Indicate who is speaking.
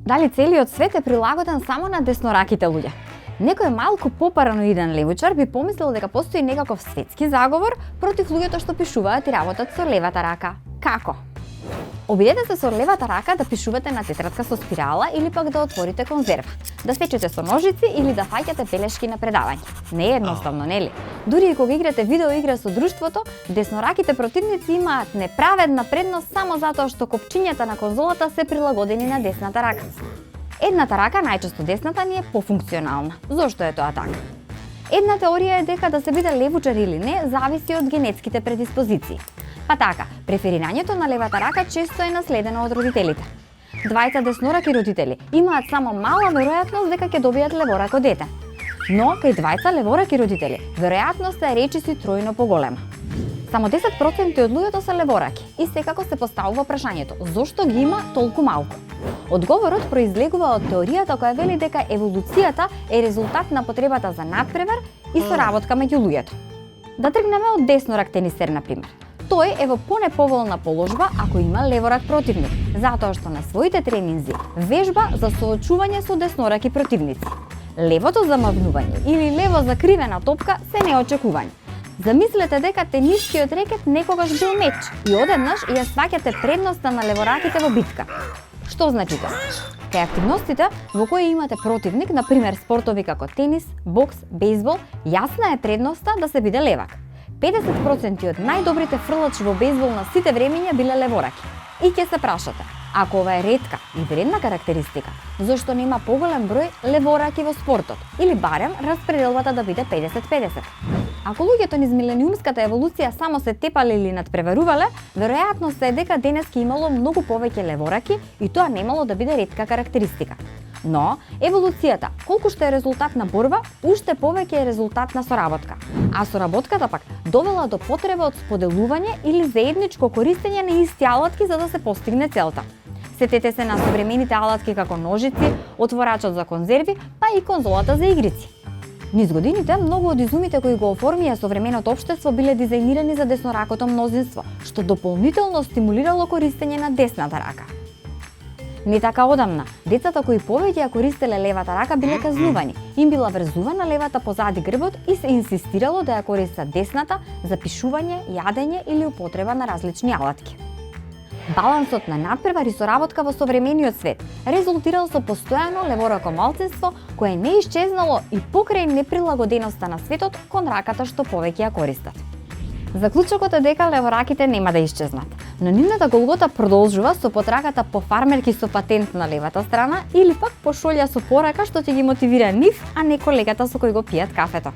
Speaker 1: Дали целиот свет е прилагоден само на деснораките луѓе? Некој малку попараноиден левичар би помислил дека постои некаков светски заговор против луѓето што пишуваат и работат со левата рака. Како? Обидете се со левата рака да пишувате на тетрадка со спирала или пак да отворите конзерва, да сечете со ножици или да фаќате белешки на предавање. Не е едноставно, нели? Дури и кога играте видеоигра со друштвото, деснораките противници имаат неправедна предност само затоа што копчињата на конзолата се прилагодени на десната рака. Едната рака, најчесто десната, ни е пофункционална. Зошто е тоа така? Една теорија е дека да се биде левучар или не зависи од генетските предиспозиции. Па така, преферирањето на левата рака често е наследено од родителите. Двајца деснораки родители имаат само мала веројатност дека ќе добијат леворако дете. Но кај двајца левораки родители, веројатноста е речиси тројно поголема. Само 10% од луѓето се левораки и секако се поставува прашањето зошто ги има толку малку. Одговорот произлегува од теоријата која вели дека еволуцијата е резултат на потребата за надпревар и соработка меѓу луѓето. Да тргнеме од деснорак тенисер на пример. Тој е во понеповолна положба ако има леворак противник, затоа што на своите тренинзи вежба за соочување со деснораки противници. Левото замавнување или лево закривена топка се неочекувани. Замислете дека тенискиот рекет некогаш бил меч и одеднаш ја сваќате предноста на левораките во битка. Што значи тоа? Кај активностите во кои имате противник, на пример спортови како тенис, бокс, бейсбол, јасна е предноста да се биде левак. 50% од најдобрите фрлачи во бейсбол на сите времиња биле левораки. И ќе се прашате, ако ова е ретка и вредна карактеристика, зошто нема поголем број левораки во спортот или барем распределбата да биде 50-50? Ако луѓето низ милениумската еволуција само се тепале или надпреварувале, веројатноста е дека денес ќе имало многу повеќе левораки и тоа немало да биде ретка карактеристика. Но, еволуцијата, колку што е резултат на борба, уште повеќе е резултат на соработка. А соработката пак довела до потреба од споделување или заедничко користење на исти алатки за да се постигне целта. Сетете се на современите алатки како ножици, отворачот за конзерви, па и конзолата за игрици. Низ годините, многу од изумите кои го оформија современото општество биле дизајнирани за десноракото мнозинство, што дополнително стимулирало користење на десната рака. Не така одамна, децата кои повеќе ја користеле левата рака биле казнувани, им била врзувана левата позади грбот и се инсистирало да ја користат десната за пишување, јадење или употреба на различни алатки. Балансот на надпревар и соработка во современиот свет резултирал со постојано леворако малцинство кое не исчезнало и покрај неприлагоденоста на светот кон раката што повеќе ја користат. Заклучокот е дека левораките нема да исчезнат, но нивната голгота продолжува со потрагата по фармерки со патент на левата страна или пак по шолја со порака што ќе ги мотивира нив, а не колегата со кој го пијат кафето.